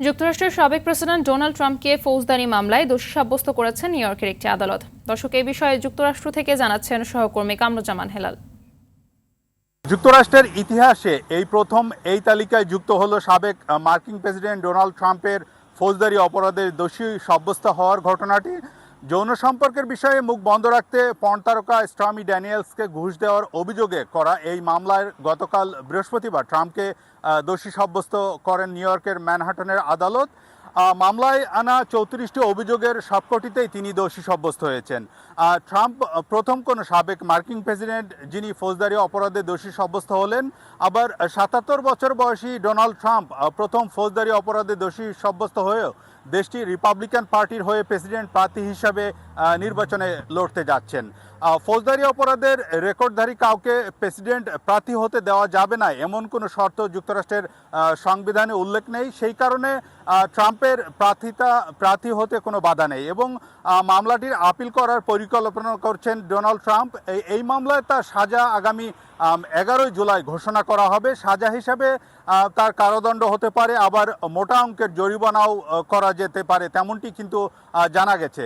যুক্তরাষ্ট্রের সাবেক president Donald ট্রাম্পকে ফৌজদারি মামলায় দোষী সাব্যস্ত করেছে নিউ ইয়র্কের একটি আদালত। দর্শক, এই বিষয়ে যুক্তরাষ্ট্র থেকে জানাচ্ছেন সহকর্মী কামরুজ্জামান হেলাল। যুক্তরাষ্ট্রের ইতিহাসে এই প্রথম এই তালিকায় যুক্ত হলো সাবেক মার্কিন প্রেসিডেন্ট ডোনাল্ড ট্রাম্পের ফৌজদারি অপরাধের দোষী সাব্যস্ত হওয়ার ঘটনাটি। যৌন সম্পর্কের বিষয়ে মুখ বন্ধ রাখতে পর্ন তারকা স্টর্মি ড্যানিয়েলসকে ঘুষ দেওয়ার অভিযোগে করা এই মামলায় গতকাল বৃহস্পতিবার ট্রাম্পকে দোষী সাব্যস্ত করেন নিউ ইয়র্কের ম্যানহাটনের আদালত। মামলায় আনা 34টি অভিযোগের সবকটিতেই তিনি দোষী সাব্যস্ত হয়েছেন। ট্রাম্প প্রথম কোনো সাবেক মার্কিন প্রেসিডেন্ট যিনি ফৌজদারি অপরাধে দোষী সাব্যস্ত হলেন। আবার 77 বছর বয়সী ডোনাল্ড ট্রাম্প প্রথম ফৌজদারি অপরাধে দোষী সাব্যস্ত হয়েও দেশটির রিপাবলিকান পার্টির হয়ে প্রেসিডেন্ট প্রার্থী হিসাবে নির্বাচনে লড়তে যাচ্ছেন। ফৌজদারি অপরাধের রেকর্ডধারী কাউকে প্রেসিডেন্ট প্রার্থী হতে দেওয়া যাবে না এমন কোনো শর্ত যুক্তরাষ্ট্রের সংবিধানে উল্লেখ নেই। সেই কারণে ট্রাম্পের প্রার্থী হতে কোনো বাধা নেই এবং মামলাটির আপিল করার পরিকল্পনা করছেন ডোনাল্ড ট্রাম্প। এই মামলায় তার সাজা আগামী 11 জুলাই ঘোষণা করা হবে। সাজা হিসাবে তার কারাদণ্ড হতে পারে, আবার মোটা অঙ্কের জরিমানাও করা যেতে পারে, তেমনটি কিন্তু জানা গেছে।